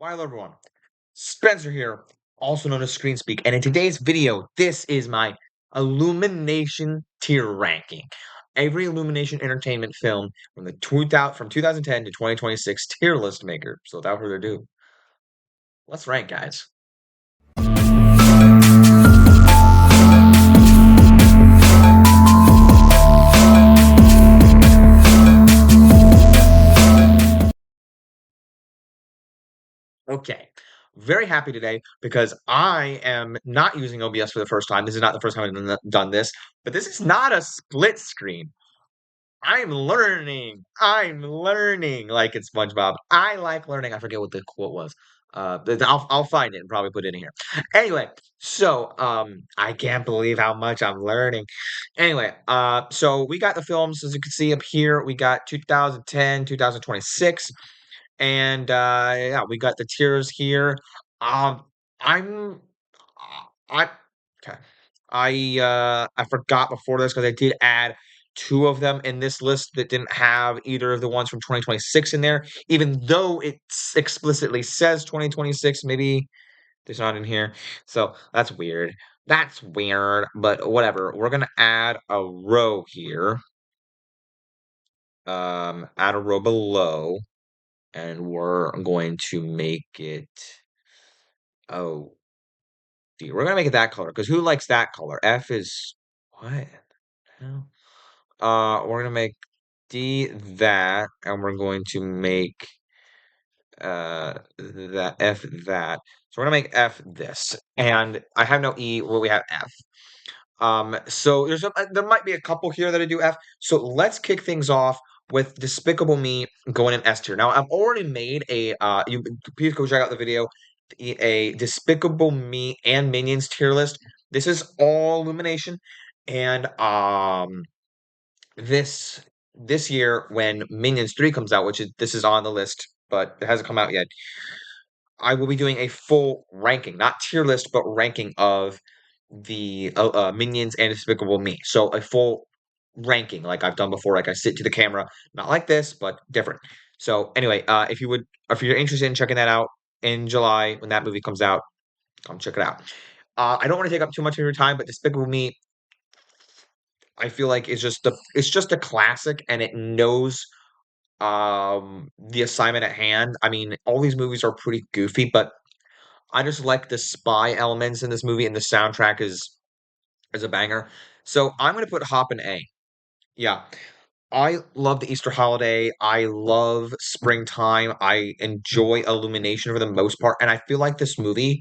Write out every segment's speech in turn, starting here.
Hello everyone, Spencer here, also known as Screen Speak, and in today's video, this is my Illumination tier ranking. Every Illumination Entertainment film from 2010 to 2026 tier list maker. So without further ado, let's rank, guys. Okay. Very happy today because I am not using OBS for the first time. This is not the first time I've done this, but this is not a split screen. I'm learning. I'm learning like it's SpongeBob. I like learning. I forget what the quote was. I'll find it and probably put it in here. Anyway, so I can't believe how much I'm learning. Anyway, so we got the films as you can see up here. We got 2010, 2026, and yeah, we got the tiers here. Um, I'm I okay. I forgot before this because I did add two of them in this list that didn't have either of the ones from 2026 in there, even though it explicitly says 2026. Maybe there's not in here, so that's weird. That's weird, but whatever. We're gonna add a row here. Add a row below, and we're going to make it. Oh, we're gonna make it that color because who likes that color? F is what? Hell? We're gonna make D that, and we're going to make that F that. So we're gonna make F this, and I have no E. Well, we have F. So there might be a couple here that I do F. So let's kick things off with Despicable Me going in S tier. Now I've already made a you please go check out the video, a Despicable Me and Minions tier list. This is all Illumination, and this year when Minions 3 comes out, this is on the list, but it hasn't come out yet. I will be doing a full ranking, not tier list, but ranking of the Minions and Despicable Me. So a full ranking, like I've done before. Like I sit to the camera, not like this, but different. So anyway, if you're interested in checking that out in July when that movie comes out, come check it out. I don't want to take up too much of your time, but Despicable Me, I feel like it's just a classic, and it knows the assignment at hand. I mean, all these movies are pretty goofy, but I just like the spy elements in this movie, and the soundtrack is a banger. So I'm gonna put Hop in A. Yeah. I love the Easter holiday. I love springtime. I enjoy Illumination for the most part, and I feel like this movie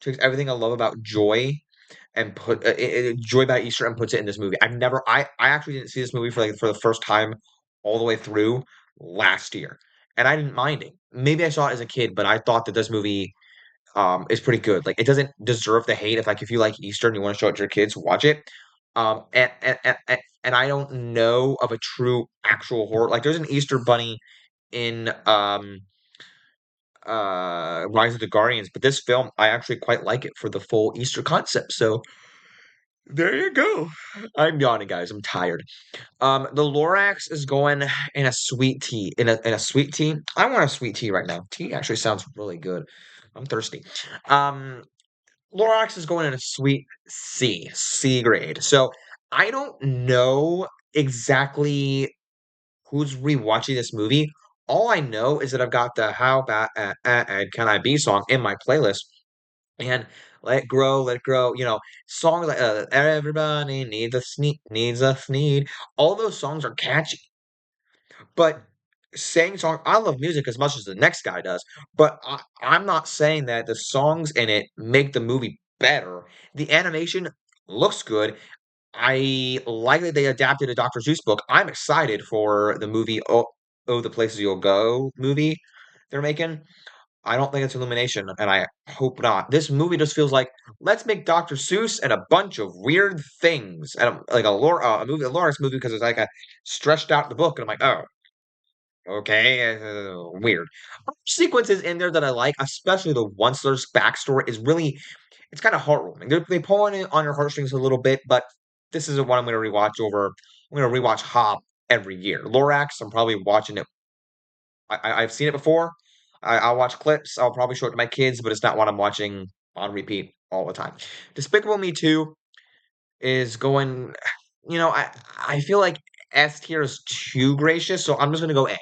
takes everything I love about joy and joy about Easter and puts it in this movie. I actually didn't see this movie for the first time all the way through last year, and I didn't mind it. Maybe I saw it as a kid, but I thought that this movie is pretty good. Like it doesn't deserve the hate. If you like Easter and you want to show it to your kids, watch it. And I don't know of a true actual horror. Like there's an Easter bunny in Rise of the Guardians, but this film I actually quite like it for the full Easter concept. So there you go. I'm yawning, guys. I'm tired. The Lorax is going in a sweet tea. In a sweet tea. I want a sweet tea right now. Tea actually sounds really good. I'm thirsty. Um, Lorax is going in a sweet C grade. So I don't know exactly who's rewatching this movie. All I know is that I've got the How Bad Can I Be song in my playlist, and Let It Grow, songs like Everybody Needs a Sneed. All those songs are catchy, but saying song, I love music as much as the next guy does, but I'm not saying that the songs in it make the movie better. The animation looks good. I like that they adapted a Dr. Seuss book. I'm excited for the movie Oh, the Places You'll Go movie they're making. I don't think it's Illumination, and I hope not. This movie just feels like let's make Dr. Seuss and a bunch of weird things, and like a Lawrence movie because it's like a stretched out the book, and I'm like, oh, okay, weird. Sequences in there that I like, especially the Onceler's backstory, is really it's kind of heartwarming. They pull on it on your heartstrings a little bit, but this isn't one I'm going to rewatch over. I'm going to rewatch Hop every year. Lorax, I'm probably watching it. I've seen it before. I'll watch clips. I'll probably show it to my kids, but it's not what I'm watching on repeat all the time. Despicable Me 2 is going, I feel like S tier is too gracious, so I'm just gonna go A. I'm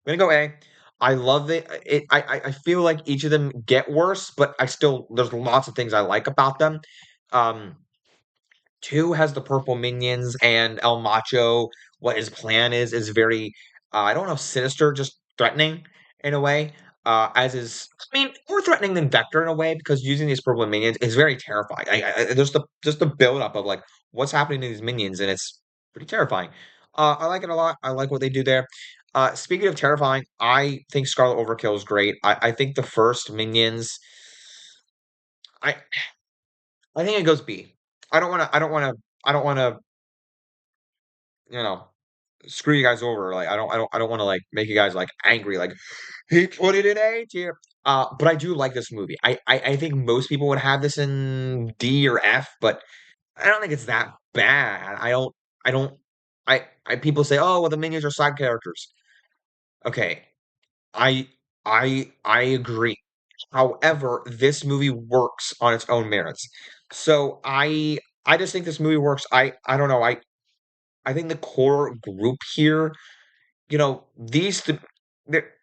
gonna go A. I love it. I feel like each of them get worse, but there's lots of things I like about them. Um, Two has the purple minions, and El Macho. What his plan is very, I don't know, sinister, just threatening in a way. I mean, more threatening than Vector in a way because using these purple minions is very terrifying. There's the just the build up of like what's happening to these minions, and it's pretty terrifying. I like it a lot. I like what they do there. Speaking of terrifying, I think Scarlet Overkill is great. I think the first Minions, I I think it goes B. I don't wanna, you know, screw you guys over. Like I don't want to like make you guys like angry. Like he put it in A tier. But I do like this movie. I think most people would have this in D or F, but I don't think it's that bad. I don't I people say, oh well the minions are side characters. Okay. I I agree. However, this movie works on its own merits. So I just think this movie works. I don't know. I think the core group here, these th there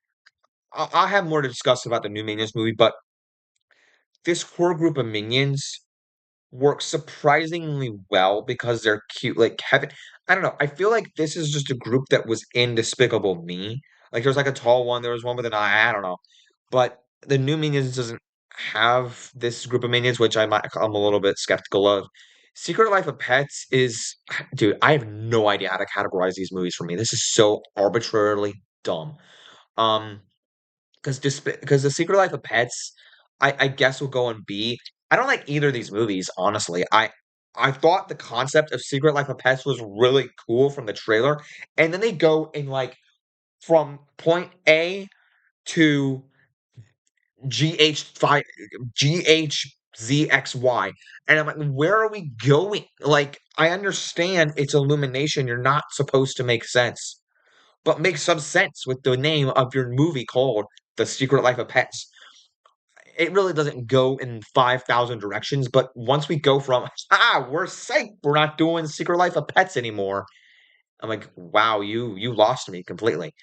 I'll have more to discuss about the new Minions movie, but this core group of Minions works surprisingly well because they're cute. Like Kevin, I don't know. I feel like this is just a group that was in Despicable Me. Like there's like a tall one, there was one with an eye, I don't know. But the new Minions doesn't have this group of minions, which I'm a little bit skeptical of. Secret Life of Pets is, dude, I have no idea how to categorize these movies for me. This is so arbitrarily dumb. Um, because the Secret Life of Pets, I guess will go on B. I don't like either of these movies, honestly. I thought the concept of Secret Life of Pets was really cool from the trailer, and then they go in like from point A to GH5 GHZXY. And I'm like, where are we going? Like, I understand it's Illumination. You're not supposed to make sense, but make some sense with the name of your movie called The Secret Life of Pets. It really doesn't go in 5,000 directions, but once we go from, we're safe, we're not doing Secret Life of Pets anymore. I'm like, wow, you lost me completely.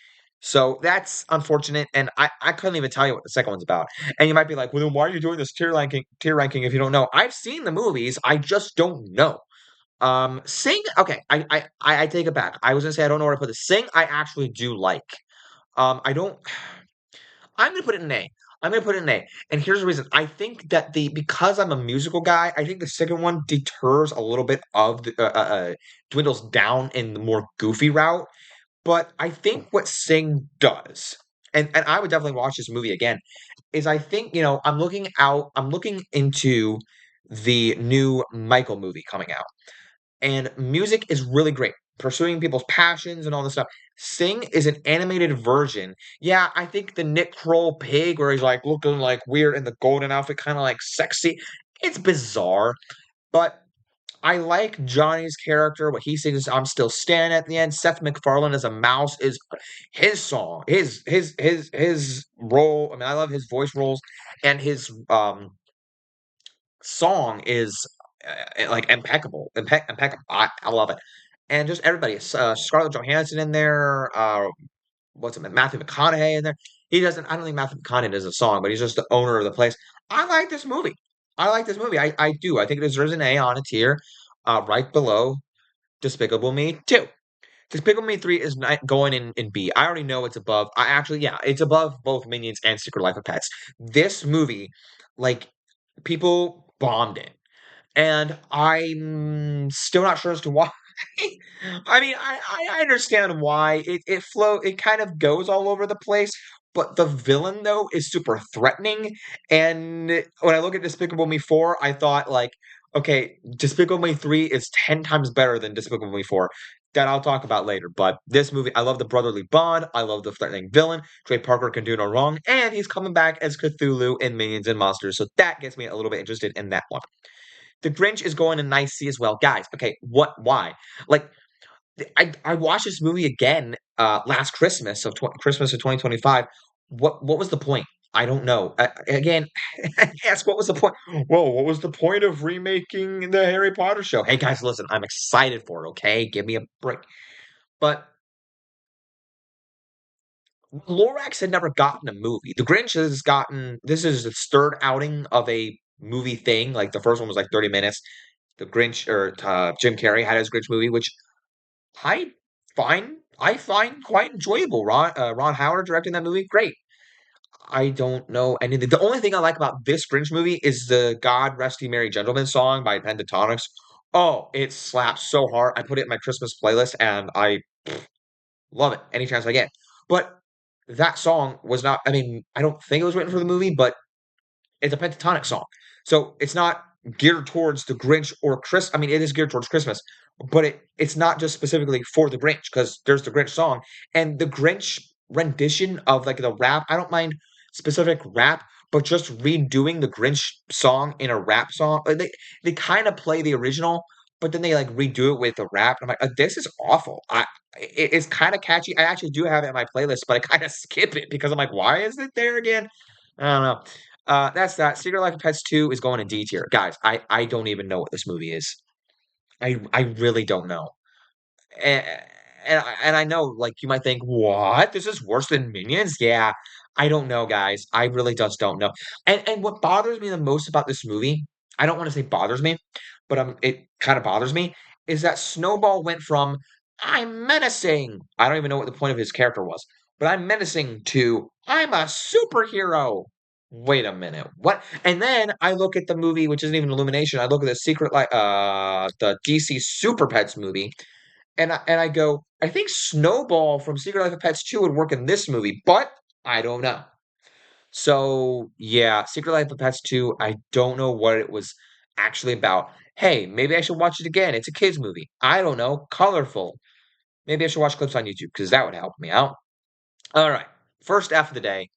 So that's unfortunate, and I couldn't even tell you what the second one's about. And you might be like, well, then why are you doing this tier ranking if you don't know? I've seen the movies, I just don't know. Sing, okay, I take it back. I was gonna say I don't know where to put this. Sing, I actually do like. I don't. I'm gonna put it in A. I'm gonna put it in A. And here's the reason. I think that because I'm a musical guy, I think the second one deters a little bit of dwindles down in the more goofy route. But I think what Sing does, and I would definitely watch this movie again, is I think, I'm looking into the new Michael movie coming out. And music is really great. Pursuing people's passions and all this stuff. Sing is an animated version. Yeah, I think the Nick Kroll pig, where he's like looking like weird in the golden outfit, kind of like sexy. It's bizarre, but I like Johnny's character. What he sings, "I'm Still Standing" at the end. Seth MacFarlane as a mouse is his song, his role. I mean, I love his voice roles, and his song is like impeccable. I love it, and just everybody. Scarlett Johansson in there. What's it? Matthew McConaughey in there. He doesn't. I don't think Matthew McConaughey does a song, but he's just the owner of the place. I like this movie. I like this movie. I do. I think it deserves an A on a tier, right below Despicable Me 2. Despicable Me 3 is not going in B. I already know it's above. Yeah, it's above both Minions and Secret Life of Pets. This movie, like, people bombed it. And I'm still not sure as to why. I mean, I understand why it kind of goes all over the place, but the villain though is super threatening. And when I look at Despicable Me 4, I thought like, okay, Despicable Me 3 is 10 times better than Despicable Me 4. That I'll talk about later. But this movie, I love the brotherly bond. I love the threatening villain. Trey Parker can do no wrong, and he's coming back as Cthulhu in Minions and Monsters. So that gets me a little bit interested in that one. The Grinch is going to nice C as well. Guys, okay, why? Like, I watched this movie again last Christmas of 2025. What was the point? I don't know. Again, yes, what was the point? Well, what was the point of remaking the Harry Potter show? Hey guys, listen, I'm excited for it, okay? Give me a break. But Lorax had never gotten a movie. The Grinch has gotten this is its third outing of a movie thing. Like the first one was like 30 minutes. The Grinch or Jim Carrey had his Grinch movie, which I find quite enjoyable. Ron Howard directing that movie, great. I don't know anything. The only thing I like about this Grinch movie is the "God Rest Ye Merry Gentlemen" song by Pentatonics. Oh, it slaps so hard. I put it in my Christmas playlist, and I love it any chance I get. But that song was not. I mean, I don't think it was written for the movie, but it's a pentatonic song. So it's not geared towards the Grinch or Chris. I mean, it is geared towards Christmas, but it's not just specifically for the Grinch because there's the Grinch song and the Grinch rendition of like the rap. I don't mind specific rap, but just redoing the Grinch song in a rap song. They kind of play the original, but then they like redo it with a rap. I'm like, this is awful. It's kind of catchy. I actually do have it in my playlist, but I kind of skip it because I'm like, why is it there again? I don't know. That's that. Secret Life of Pets 2 is going in D tier. Guys, I don't even know what this movie is. I really don't know. And and I know, like, you might think, "What? This is worse than Minions?" Yeah, I don't know, guys. I really just don't know. And what bothers me the most about this movie, I don't wanna say bothers me, but, it kinda bothers me, is that Snowball went from, "I'm menacing." I don't even know what the point of his character was, but "I'm menacing" to, "I'm a superhero." Wait a minute, what? And then I look at the movie, which isn't even Illumination, I look at the DC Super Pets movie, and I go, I think Snowball from Secret Life of Pets 2 would work in this movie, but I don't know. So yeah, Secret Life of Pets 2, I don't know what it was actually about. Hey, maybe I should watch it again. It's a kids movie. I don't know. Colorful. Maybe I should watch clips on YouTube because that would help me out. All right. First half of the day,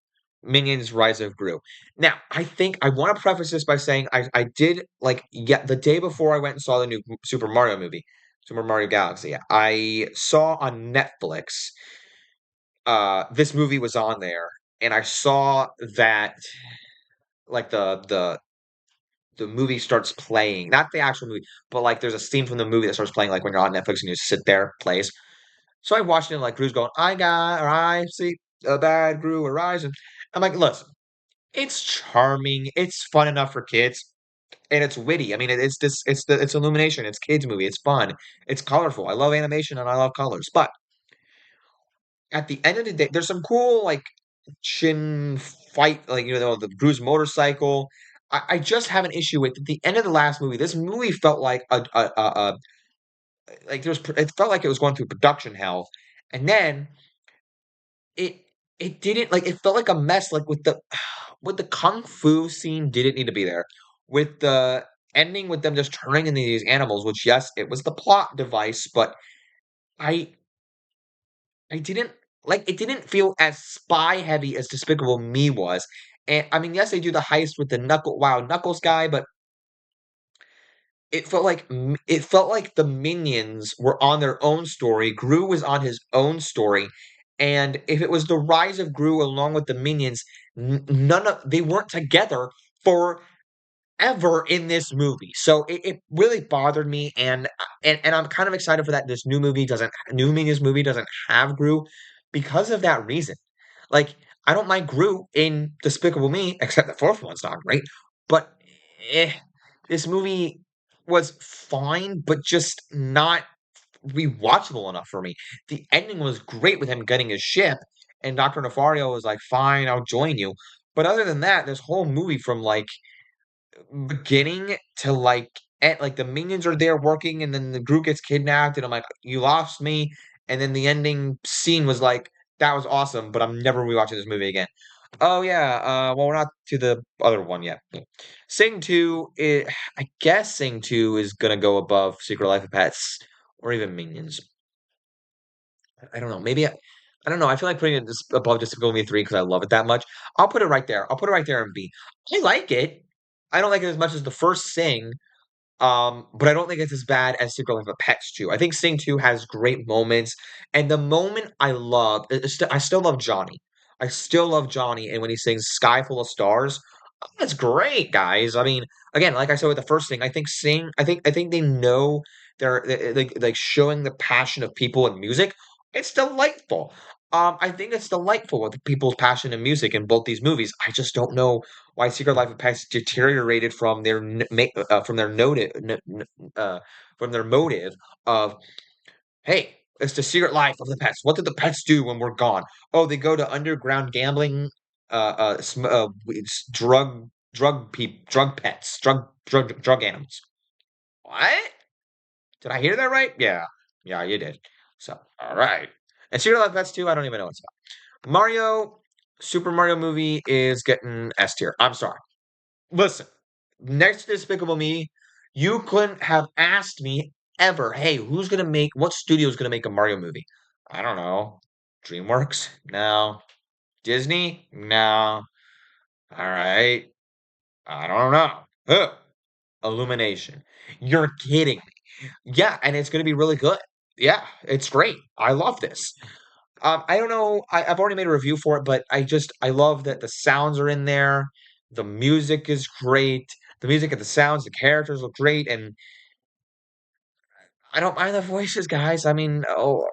Minions Rise of Gru. Now, I think I want to preface this by saying I did like yeah, the day before I went and saw the new Super Mario movie, Super Mario Galaxy. I saw on Netflix this movie was on there and I saw that like the movie starts playing, not the actual movie, but like there's a scene from the movie that starts playing like when you're on Netflix and you just sit there, plays. So I watched it and like Gru's going, I see a bad Gru horizon. I'm like, listen, it's charming, it's fun enough for kids, and it's witty. I mean, it's Illumination, it's kids movie, it's fun, it's colorful. I love animation and I love colors. But at the end of the day, there's some cool like chin fight, like the Gru's motorcycle. I just have an issue with at the end of the last movie. This movie felt like a like it felt like it was going through production hell, and then it it didn't like it felt like a mess. Like with the with the kung fu scene didn't need to be there. With the ending with them just turning into these animals, which yes, it was the plot device, but I I didn't it didn't feel as spy heavy as Despicable Me was. And I mean, yes, they do the heist with the Knuckles guy, but it felt like the minions were on their own story. Gru was on his own story, and if it was the rise of Gru along with the minions, none of they weren't together for ever in this movie. So it really bothered me, and I'm kind of excited for that. This new Minions movie doesn't have Gru because of that reason. Like I don't mind Gru in Despicable Me, except the fourth one's not great. But eh, this movie was fine, but just not rewatchable enough for me. The ending was great with him getting his ship, and Dr. Nefario was like, "Fine, I'll join you." But other than that, this whole movie from like beginning to like the minions are there working and then the group gets kidnapped and I'm like, you lost me. And then the ending scene was like, that was awesome, but I'm never rewatching this movie again. Oh yeah, well we're not to the other one yet. Sing 2 I guess Sing 2 is gonna go above Secret Life of Pets or even Minions. I don't know. I don't know. I feel like putting it above Despicable Me 3 because I love it that much. I'll put it right there. I'll put it right there in B. I like it. I don't like it as much as the first Sing, but I don't think it's as bad as Secret Life of Pets 2. I think Sing 2 has great moments, and the moment I love, I still love Johnny. I still love Johnny, and when he sings "Sky Full of Stars," that's great, guys. I mean, again, like I said with the first thing, I think they know like showing the passion of people in music. It's delightful. I think it's delightful with people's passion in music in both these movies. I just don't know why Secret Life of Pets deteriorated from their from their uh, from their motive of, hey, it's the secret life of the pets. What did the pets do when we're gone? Oh, they go to underground gambling, it's drug pets, drug animals. What? Did I hear that right? Yeah, yeah, you did. So, all right. And Secret Life of Pets 2, I don't even know what's about. Super Mario movie is getting S tier. I'm sorry. Listen, next to Despicable Me, you couldn't have asked me ever, hey, what studio is gonna make a Mario movie? I don't know. DreamWorks? No. Disney? No. All right. I don't know. Huh. Illumination. You're kidding me. Yeah, and it's gonna be really good. Yeah, it's great. I love this. I don't know. I've already made a review for it, but I love that the sounds are in there. The music is great. The music and the sounds, the characters look great, and I don't mind the voices, guys. I mean,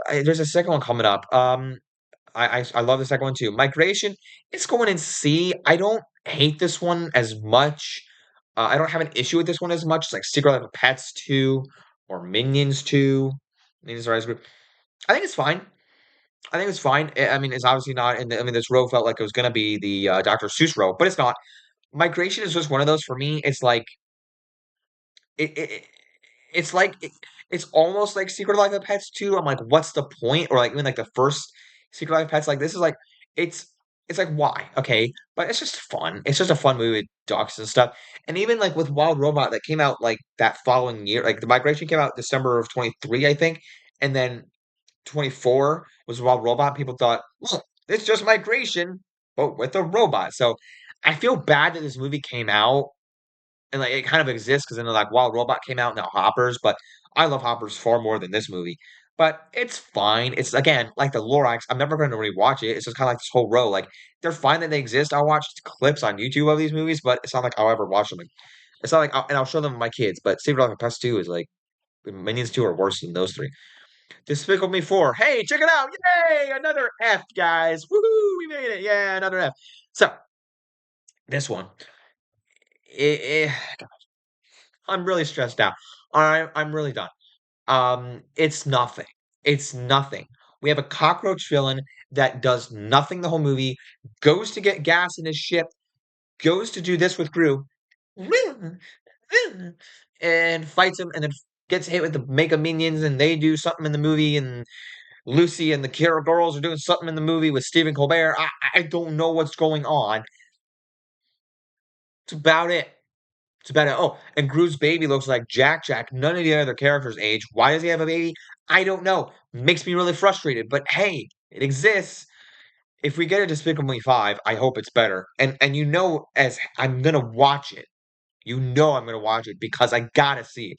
there's a second one coming up. I love the second one too. Migration, it's going in C. I don't hate this one as much. I don't have an issue with this one as much as like Secret Life of Pets 2 or Minions 2. Minions Rise Group. I think it's fine. I think it's fine. I mean, it's obviously not I mean, this row felt like it was gonna be the, Dr. Seuss row, but it's not. Migration is just one of those for me, it's like it it's like it's almost like Secret Life of Pets 2. I'm like, "What's the point?" Or, like, even, like, the first Secret Life of Pets, like, this is like it's it's like, "Why?" Okay, but it's just fun. It's just a fun movie with ducks and stuff, and even, like, with Wild Robot that came out, like, that following year, like, The Migration came out December of '23, I think, and then 24 was Wild Robot. People thought, look, it's just migration, but with a robot. So I feel bad that this movie came out and like it kind of exists because then like Wild Robot came out now Hoppers, but I love Hoppers far more than this movie. But it's fine. It's again like the Lorax. I'm never going to rewatch it. It's just kind of like this whole row. Like they're fine that they exist. I'll watch clips on YouTube of these movies, but it's not like I'll ever watch them. It's not like and I'll show them to my kids. But Secret Life of Pets 2 is like Minions 2 are worse than those three. Despicable Me 4. Hey, check it out. Yay! Another F, guys. Woohoo! We made it. Yeah, another F. So, this one. It, I'm really stressed out. I'm really done. It's nothing. It's nothing. We have a cockroach villain that does nothing the whole movie, goes to get gas in his ship, goes to do this with Gru, and fights him, and then gets hit with the Mega Minions, and they do something in the movie, and Lucy and the Kara girls are doing something in the movie with Stephen Colbert. I don't know what's going on. It's about it. It's about it. Oh, and Gru's baby looks like Jack Jack. None of the other characters age. Why does he have a baby? I don't know. Makes me really frustrated. But hey, it exists. If we get a Despicable Me 5, I hope it's better. And you know, as I'm gonna watch it. You know I'm gonna watch it because I gotta see it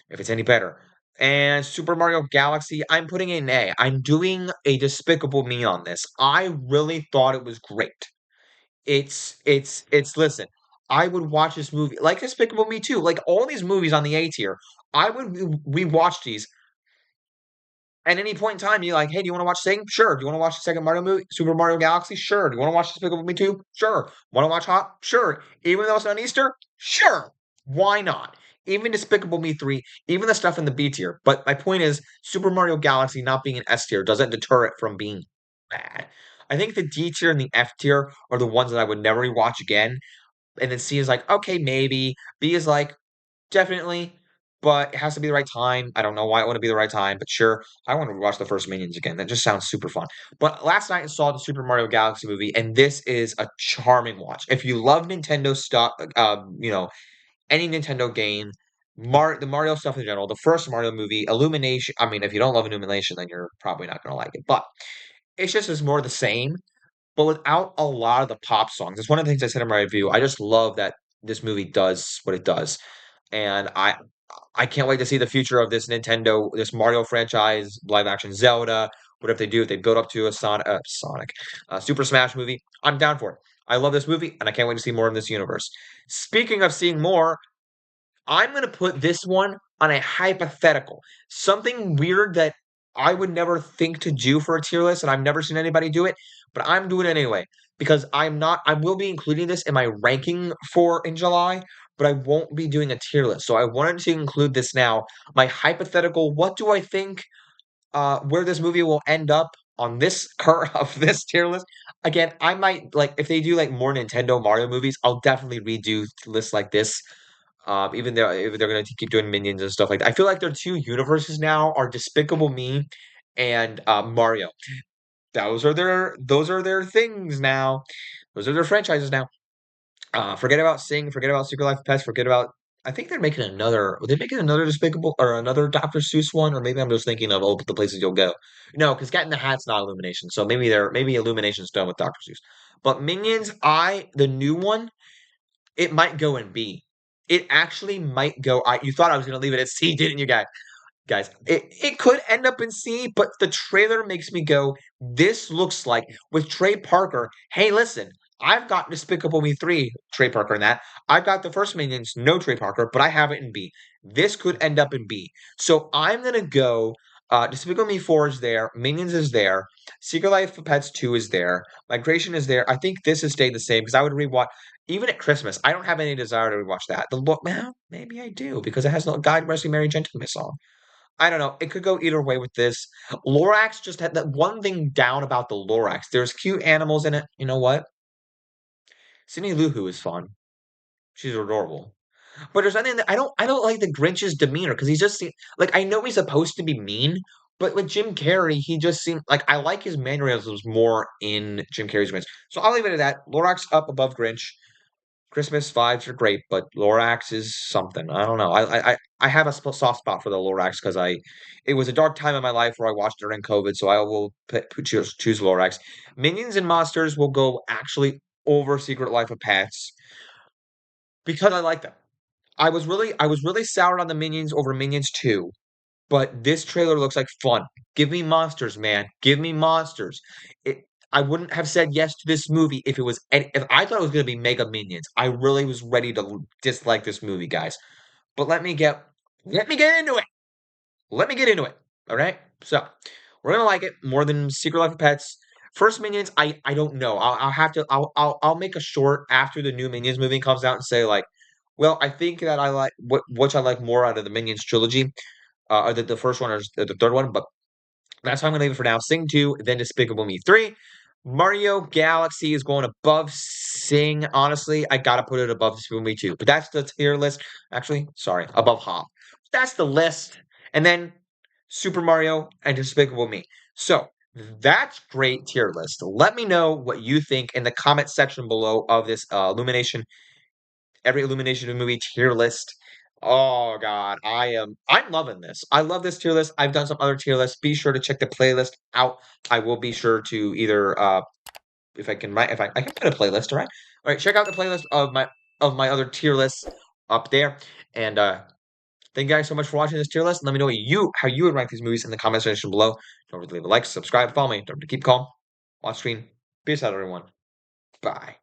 if it's any better. And Super Mario Galaxy, I'm putting it in A. I'm doing a Despicable Me on this. I really thought it was great. Listen, I would watch this movie like Despicable Me too. Like all these movies on the A tier, I would rewatch these at any point in time. You're like, hey, do you want to watch Sing? Sure. Do you want to watch the second Mario movie, Super Mario Galaxy? Sure. Do you want to watch Despicable Me 2? Sure. Want to watch Hot? Sure. Even though it's on Easter? Sure. Why not? Even Despicable Me 3, even the stuff in the B tier. But my point is, Super Mario Galaxy not being an S tier doesn't deter it from being bad. I think the D tier and the F tier are the ones that I would never rewatch again. And then C is like, okay, maybe. B is like, definitely, but it has to be the right time. I don't know why it wouldn't be the right time, but sure, I want to watch the first Minions again. That just sounds super fun. But last night I saw the Super Mario Galaxy movie, and this is a charming watch. If you love Nintendo stuff, any Nintendo game, the Mario stuff in general, the first Mario movie, Illumination. I mean, if you don't love Illumination, then you're probably not going to like it. But it's just is more the same, but without a lot of the pop songs. It's one of the things I said in my review. I just love that this movie does what it does, and I can't wait to see the future of this Mario franchise, live action Zelda, What if they do? If they build up to a Sonic, Super Smash movie, I'm down for it. I love this movie, and I can't wait to see more in this universe. Speaking of seeing more, I'm going to put this one on a hypothetical. Something weird that I would never think to do for a tier list, and I've never seen anybody do it, but I'm doing it anyway because I will be including this in my ranking for in July, but I won't be doing a tier list. So I wanted to include this now. My hypothetical, what do I think where this movie will end up on this current of this tier list? Again, I might like if they do like more Nintendo Mario movies, I'll definitely redo lists like this even though if they're gonna keep doing minions and stuff like that. I feel like their two universes now are Despicable Me and Mario. Those are their things now. Those are their franchises now. Forget about Sing, forget about Secret Life of Pets, forget about I think they're making another. Were they making another Despicable or another Dr. Seuss one? Or maybe I'm just thinking of the places you'll go. No, because Cat in the Hat's not Illumination. So maybe Illumination's done with Dr. Seuss. But Minions, the new one, it might go in B. It actually might go. You thought I was going to leave it at C, didn't you, guys? Guys, it could end up in C, but the trailer makes me go, this looks like with Trey Parker. Hey, listen, I've got Despicable Me 3, Trey Parker in that. I've got the first Minions, no Trey Parker, but I have it in B. This could end up in B. So I'm gonna go Despicable Me 4 is there, Minions is there, Secret Life of Pets 2 is there, Migration is there. I think this has stayed the same because I would rewatch even at Christmas. I don't have any desire to rewatch that. The look, well, maybe I do because it has no God Rest You Merry Gentleman song. I don't know. It could go either way with this. Lorax just had that one thing down about the Lorax. There's cute animals in it. You know what? Cindy Lou Who is fun. She's adorable. But there's something that I don't like the Grinch's demeanor because he's just like I know he's supposed to be mean, but with Jim Carrey, he just seemed like I like his mannerisms more in Jim Carrey's Grinch. So I'll leave it at that. Lorax up above Grinch. Christmas vibes are great, but Lorax is something. I don't know. I have a soft spot for the Lorax because it was a dark time in my life where I watched during COVID, so I will choose Lorax. Minions and Monsters will go actually over Secret Life of Pets because I like them. I was really sour on the Minions over Minions 2, but this trailer looks like fun. Give me monsters, man. Give me monsters. It I wouldn't have said yes to this movie if I thought it was going to be Mega Minions. I really was ready to dislike this movie, guys. But let me get into it. Let me get into it. All right? So, we're going to like it more than Secret Life of Pets. First Minions, I don't know. I'll have to I'll make a short after the new Minions movie comes out and say like, well, I think that I like which I like more out of the Minions trilogy or the first one or the third one, but that's how I'm gonna leave it for now. Sing 2, then Despicable Me 3. Mario Galaxy is going above Sing. Honestly, I gotta put it above Despicable Me 2. But that's the tier list. Actually, sorry, above Hop. That's the list. And then Super Mario and Despicable Me. So that's great tier list. Let me know what you think in the comment section below of this Illumination every Illumination movie tier list. Oh god, I'm loving this. I love this tier list. I've done some other tier lists. Be sure to check the playlist out. I will be sure to either if I can write if I can put a playlist, all right? All right, check out the playlist of my other tier lists up there. And thank you guys so much for watching this tier list. And let me know how you would rank these movies in the comment section below. Don't forget to leave a like, subscribe, follow me. Don't forget to keep calm, watch screen. Peace out, everyone. Bye.